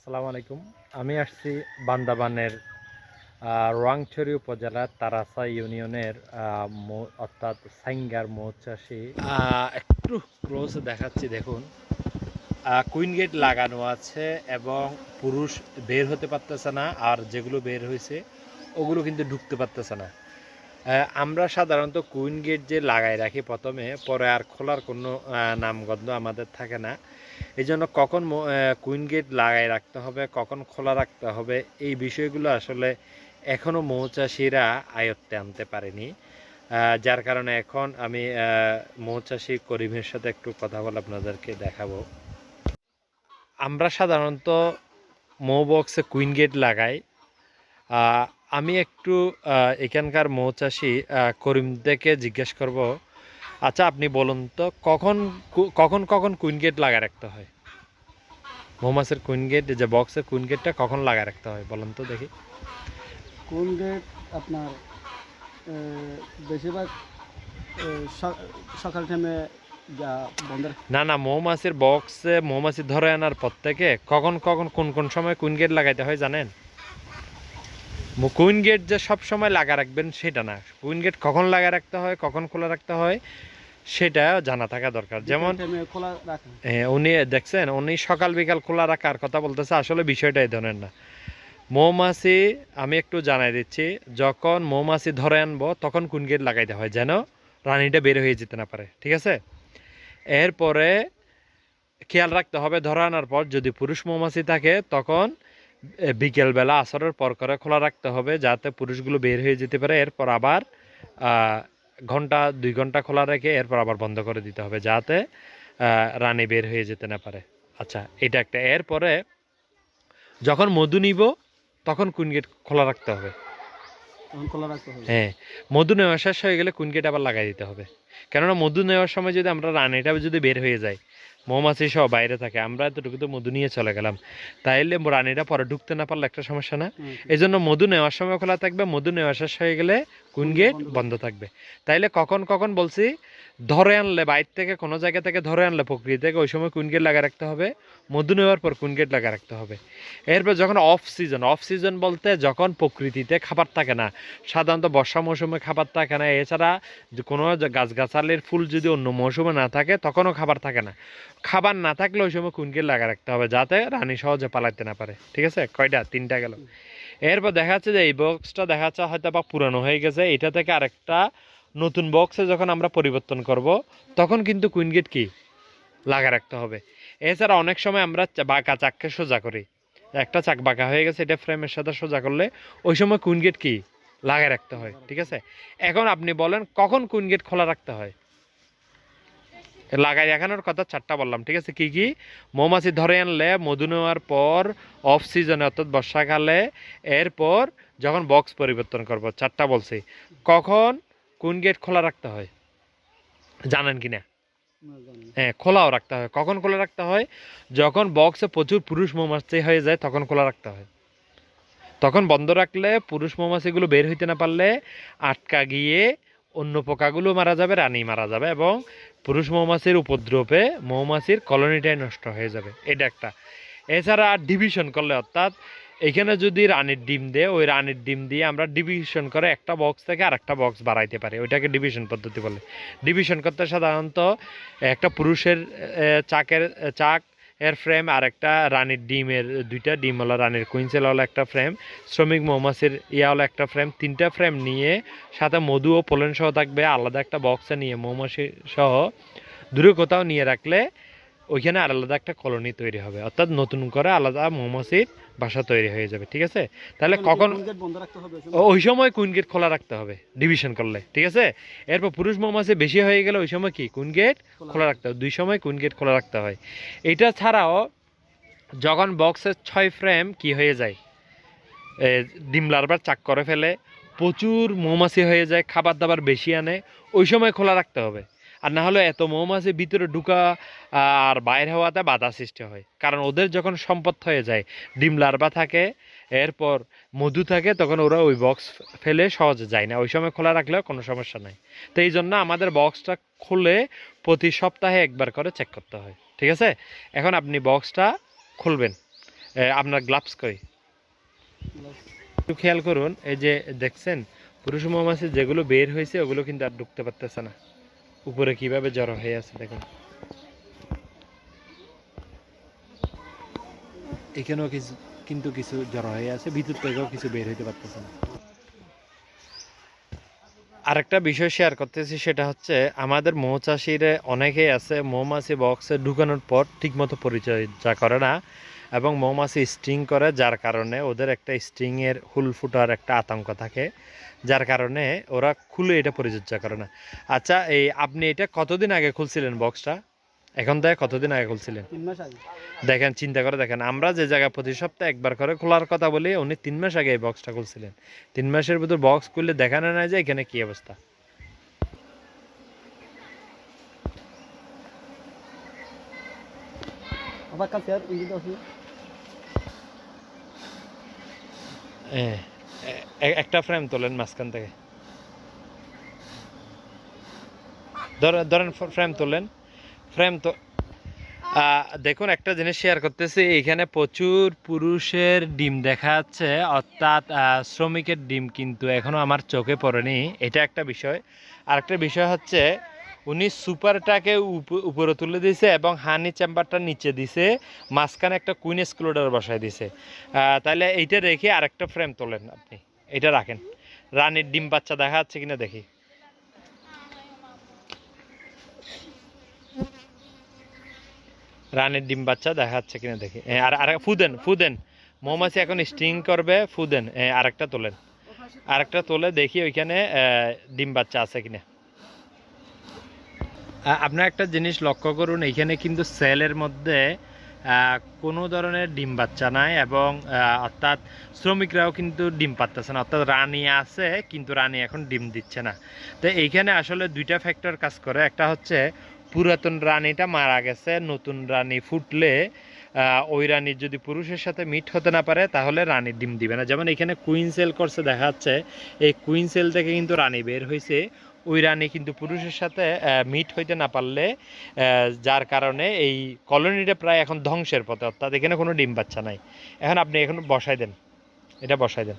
আসসালামু আলাইকুম। আমি আসছি বান্দরবানের রোয়াংছড়ি উপজেলার তারাসা ইউনিয়নের অর্থাৎ সাইঙ্গার মৌচাষী। একটু ক্লোজ দেখাচ্ছি, দেখুন কুইন গেট লাগানো আছে এবং পুরুষ বের হতে পারতেছে না, আর যেগুলো বের হয়েছে ওগুলো কিন্তু ঢুকতে পারতেছে না। আমরা সাধারণত কুইন গেট যে লাগাই রাখি প্রথমে, পরে আর খোলার কোনো নামগন্ধ আমাদের থাকে না। এই জন্য কখন কুইন গেট লাগাই রাখতে হবে, কখন খোলা রাখতে হবে, এই বিষয়গুলো আসলে এখনও মৌচাষিরা আয়ত্তে আনতে পারেনি। যার কারণে এখন আমি মৌচাষী করিমের সাথে একটু কথা বলে আপনাদেরকে দেখাবো। আমরা সাধারণত মৌ বক্সে কুইন গেট লাগাই। আমি একটু এখানকার মৌচাষী করিম থেকে জিজ্ঞেস করব, আচ্ছা আপনি বলুন তো কখন কখন কখন কুইন গেট লাগা রাখতে হয়? মৌমাছির কুইন গেট, যে বক্সের কুইন গেটটা কখন লাগা রাখতে হয় বলুন তো দেখি। কোন গেট আপনার বেশিরভাগ সকাল টাইমে যা বন্ধ না না, মৌমাছির বক্সে মৌমাছি ধরে আনার পর থেকে কখন কখন কোন কোন সময় কুইন গেট লাগাইতে হয় জানেন? কুইন গেট যে সব সময় লাগা রাখবেন সেটা না, কুইন গেট কখন লাগা রাখতে হয়, কখন খোলা রাখতে হয় সেটা জানা থাকা দরকার। যেমন খোলা রাখেন। উনি দেখছেন, উনি সকাল বিকাল খোলা রাখার কথা বলতেছে, আসলে বিষয়টা এই ধরনের না। মৌমাছি, আমি একটু জানাই দিচ্ছি, যখন মৌমাছি ধরে আনবো তখন কুইন গেট লাগাইতে হয় যেন রানীটা বের হয়ে যেতে না পারে, ঠিক আছে? এরপরে খেয়াল রাখতে হবে ধরে আনার পর যদি পুরুষ মৌমাছি থাকে তখন বিকেলবেলা আসরের পর করে খোলা রাখতে হবে যাতে পুরুষগুলো বের হয়ে যেতে পারে। এরপর আবার ঘন্টা 2 ঘন্টা খোলা রেখে এরপর আবার বন্ধ করে দিতে হবে যাতে রানী বের হয়ে যেতে না পারে। আচ্ছা, এটা একটা। এরপরে যখন মধু নিব তখন কুইন গেট খোলা রাখতে হবে। হ্যাঁ, মধু নেওয়া শেষ হয়ে গেলে কুইন গেট আবার লাগাই দিতে হবে। কেননা মধু নেওয়ার সময় যদি আমরা রানীটা যদি বের হয়ে যায়, মৌমাছি সব বাইরে থাকে, আমরা এতটুকু তো মধু নিয়ে চলে গেলাম, তাইলে রানীটা পরে ঢুকতে না পারলে একটা সমস্যা না? এই জন্য মধু নেওয়ার সময় খোলা থাকবে, মধু নেওয়া শেষ হয়ে গেলে কুইন গেট বন্ধ থাকবে। তাইলে কখন কখন বলছি, ধরে আনলে বাইরে থেকে কোনো জায়গা থেকে ধরে আনলে প্রকৃতি থেকে, ওই সময় কুইন গেট লাগা রাখতে হবে। মধু নেওয়ার পর কুইন গেট লাগা রাখতে হবে। এরপর যখন অফ সিজন বলতে যখন প্রকৃতিতে খাবার থাকে না, সাধারণত বর্ষা মৌসুমে খাবার থাকে না, এছাড়া কোনো গাছগাছালির ফুল যদি অন্য মৌসুমে না থাকে তখনও খাবার থাকে না। খাবার না থাকলে ওই সময় কুইন গেট লাগা রাখতে হবে যাতে রানী সহজে পালাইতে না পারে, ঠিক আছে? কয়টা? 3টা গেল। এরপর দেখা যাচ্ছে যে এই বক্সটা দেখা যাচ্ছে হয়তো বা পুরানো হয়ে গেছে, এটা থেকে আরেকটা নতুন বক্সে যখন আমরা পরিবর্তন করব তখন কিন্তু কুইন গেট কি লাগা রাখতে হবে। এছাড়া অনেক সময় আমরা বাঁকা চাককে সোজা করি, একটা চাক বাঁকা হয়ে গেছে, এটা ফ্রেমের সাথে সোজা করলে ওই সময় কুইন গেট কি লাগাই রাখতে হয়, ঠিক আছে? এখন আপনি বলেন কখন কুইন গেট খোলা রাখতে হয়? লাগাই রাখানোর কথা 4টা বললাম, ঠিক আছে? কি কি? মৌমাছি ধরে আনলে, মধু নেওয়ার পর, অফ সিজনে অর্থাৎ বর্ষাকালে, এরপর যখন বক্স পরিবর্তন করব, 4টা বলছি। কখন কুইন গেট খোলা রাখতে হয় জানেন কিনা? হ্যাঁ, খোলাও রাখতে হয়। কখন খোলা রাখতে হয়? যখন বক্সে প্রচুর পুরুষ মৌমাছি হয়ে যায় তখন খোলা রাখতে হয়। তখন বন্ধ রাখলে পুরুষ মৌমাছিগুলো বের হইতে না পারলে আটকা গিয়ে অন্য পোকাগুলো মারা যাবে, রানী মারা যাবে, এবং পুরুষ মৌমাছির উপদ্রবে মৌমাছির কলোনিটাই নষ্ট হয়ে যাবে। এটা একটা। এছাড়া ডিভিশন করলে, অর্থাৎ এখানে যদি রানীর ডিম দেয়, ওই রানীর ডিম দিয়ে আমরা ডিভিশন করে একটা বক্স থেকে আরেকটা বক্স বাড়াইতে পারি, ওইটাকে ডিভিশন পদ্ধতি বলে। ডিভিশন করতে সাধারণত একটা পুরুষের চাক এর ফ্রেম আর একটা রানীর ডিমের, 2টা ডিম হলো রানীর কুইন্সেল হলো একটা ফ্রেম, শ্রমিক মৌমাছির হলো একটা ফ্রেম, 3টা ফ্রেম নিয়ে সাথে মধু ও পোলেন সহ থাকবে আলাদা একটা বক্সে নিয়ে মৌমাছি সহ দূরে কোথাও নিয়ে রাখলে ওইখানে আর আলাদা একটা কলোনি তৈরি হবে, অর্থাৎ নতুন করে আলাদা মৌমাছির বাসা তৈরি হয়ে যাবে, ঠিক আছে? তাহলে কখন ওই সময় কুইন গেট খোলা রাখতে হবে ডিভিশন করলে, ঠিক আছে? এরপর পুরুষ মৌমাছি বেশি হয়ে গেলে ওই সময় কি কুইন গেট খোলা রাখতে হবে, 2 সময় কুইন গেট খোলা রাখতে হয়। এটা ছাড়াও যখন বক্সের 6 ফ্রেম কি হয়ে যায়, ডিম লার্ভার চাক করে ফেলে, প্রচুর মৌমাছি হয়ে যায়, খাবার দাবার বেশি আনে, ওই সময় খোলা রাখতে হবে। আর না হলে এত মৌমাছি ভিতরে ঢুকা আর বাইরে হওয়াতে বাধা সৃষ্টি হয়, কারণ ওদের যখন সম্পদ হয়ে যায়, ডিম লার্ভা থাকে, এরপর মধু থাকে, তখন ওরা ওই বক্স ফেলে সহজে যায় না, ওই সময় খোলা রাখলেও কোনো সমস্যা নাই। তো এই জন্য আমাদের বক্সটা খুলে প্রতি সপ্তাহে একবার করে চেক করতে হয়, ঠিক আছে? এখন আপনি বক্সটা খুলবেন, আপনার গ্লাভস কই? একটু খেয়াল করুন, এই যে দেখছেন পুরুষ মৌমাছি যেগুলো বের হয়েছে ওগুলো কিন্তু আর ঢুকতে পারতেছে না। উপরে কিভাবে জড়ো হয়ে আছে দেখুন। এখানেও কিছু কিন্তু কিছু জড়ো হয়ে আছে, ভিতর থেকেও কিছু বের হইতে পারতেছে না। আরেকটা বিষয় শেয়ার করতেছি, সেটা হচ্ছে আমাদের মৌচাষিরা অনেকেই আছে মৌমাছি বক্সে ঢুকানোর পর ঠিকমতো পরিচর্যা করে না এবং মৌমাছি স্টিং করে, যার কারণে ওদের একটা স্টিংয়ের হুল ফুটার একটা আতঙ্ক থাকে, যার কারণে ওরা খুলে এটা পরিচর্যা করে না। আচ্ছা, এই আপনি এটা কতদিন আগে খুলছিলেন বক্সটা? এখন থেকে কতদিন আগে খুলছিলেন? 3 মাস আগে। দেখেন, চিন্তা করে দেখেন, আমরা যে জায়গায় প্রতি সপ্তাহে একবার করে খোলার কথা বলি, উনি 3 মাস আগে এই বক্সটা খুলছিলেন। 3 মাসের ভিতর বক্স খুললে দেখানো না যায় এখানে কি অবস্থা। আবার কাল স্যার ইঞ্জিন আছে। একটা ফ্রেম তোলেন মাঝখান থেকে, ধরেন ফ্রেম তোলেন, ফ্রেম তো দেখুন, একটা জিনিস শেয়ার করতেছি, এখানে প্রচুর পুরুষের ডিম দেখা যাচ্ছে, অর্থাৎ শ্রমিকের ডিম কিন্তু এখনো আমার চোখে পড়েনি, এটা একটা বিষয়। আরেকটা বিষয় হচ্ছে উনি সুপারটাকে উপরে তুলে দিয়েছে এবং হানি চেম্বারটা নিচে দিছে, মাঝখানে একটা কুইন স্ক্রুডার বসায় দিছে। তাহলে এইটা রেখে আরেকটা ফ্রেম তোলেন, আপনি এটা রাখেন, রানীর ডিম বাচ্চা দেখা যাচ্ছে কিনা দেখি। রানের ডিম বাচ্চা দেখা যাচ্ছে কিনা দেখি। আর আর ফুদেন মৌমাছি এখন স্টিং করবে, ফুদেন। আরেকটা তোলেন, আরেকটা তোলে দেখি ওইখানে ডিম বাচ্চা আছে কিনা। আপনার একটা জিনিস লক্ষ্য করুন, এইখানে কিন্তু সেলের মধ্যে কোনো ধরনের ডিম বাচ্চা নাই এবং অর্থাৎ শ্রমিকরাও কিন্তু ডিম পাচ্ছে না, অর্থাৎ রানী আছে কিন্তু রানী এখন ডিম দিচ্ছে না। তো এইখানে আসলে দুইটা ফ্যাক্টর কাজ করে, একটা হচ্ছে পুরাতন রানীটা মারা গেছে, নতুন রানী ফুটলে ওই রানীর যদি পুরুষের সাথে মিট হতে না পারে তাহলে রানী ডিম দিবে না। যেমন এখানে কুইন সেল করছে দেখা যাচ্ছে, এই কুইন সেল থেকে কিন্তু রানী বের হয়েছে, ওই রানী কিন্তু পুরুষের সাথে মিট হইতে না পারলে যার কারণে এই কলোনিটা প্রায় এখন ধ্বংসের পথে, অর্থাৎ এখানে কোনো ডিম বাচ্চা নাই। এখন আপনি এখন বসাই দেন, এটা বসাই দেন।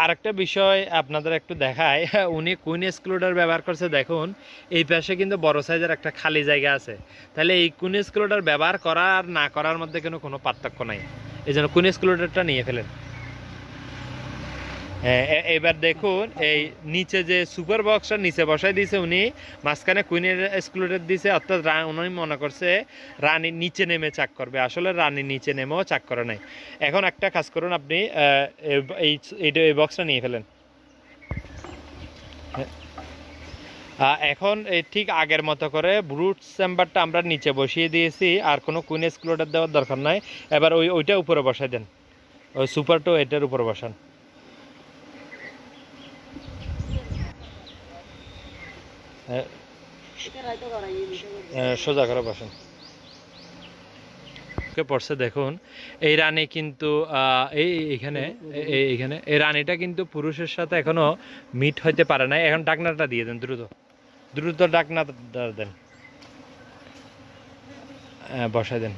আরেকটা বিষয় আপনাদের একটু দেখায়, উনি কুইন এক্সক্লুডার ব্যবহার করছে, দেখুন এই পাশে কিন্তু বড় সাইজের একটা খালি জায়গা আছে, তাহলে এই কুইন এক্সক্লুডার ব্যবহার করা আর না করার মধ্যে কোনো পার্থক্য নাই, এই জন্য কুইন এক্সক্লুডারটা নিয়ে ফেলেন। এবার দেখুন এই নিচে যে সুপার বক্সটা নিচে বসাই দিয়েছে উনি, মাঝখানে কুইনের এক্সক্লুডার দিয়েছে, অর্থাৎ উনি মনে করছে রানী নিচে নেমে চাক করবে, আসলে রানী নিচে নেমেও চাক করে নাই। এখন একটা কাজ করুন, আপনি এই বক্সটা নিয়ে ফেলেন। এখন ঠিক আগের মতো করে ব্রুট চেম্বারটা আমরা নিচে বসিয়ে দিয়েছি, আর কোনো কুইন এক্সক্লুডার দেওয়ার দরকার নাই। এবার ওইটা উপরে বসাই দেন, ওই সুপারটা এটার উপরে বসান। সোজা করে বসেন, পড়ছে দেখুন। এই রানী কিন্তু এইখানে এই রানীটা কিন্তু পুরুষের সাথে এখনো মিট হইতে পারে না। এখন ডাকনাটা দিয়ে দেন, দ্রুত দ্রুত ডাকনা দেন, বসাই দেন,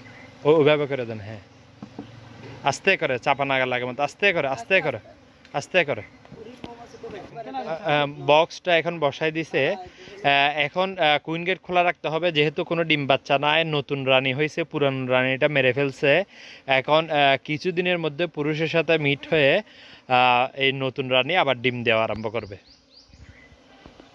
ওইভাবে করে দেন। হ্যাঁ, আস্তে করে, চাপা নাগা লাগে মতো, আস্তে করে আস্তে করে আস্তে করে। বক্সটা এখন বসাই দিছে, এখন কুইন গেট খোলা রাখতে হবে, যেহেতু কোনো ডিম বাচ্চা নাই, নতুন রানী হয়েছে, পুরান রানীটা মেরে ফেলছে। এখন কিছুদিনের মধ্যে পুরুষের সাথে মিট হয়ে এই নতুন রানী আবার ডিম দেওয়া আরম্ভ করবে।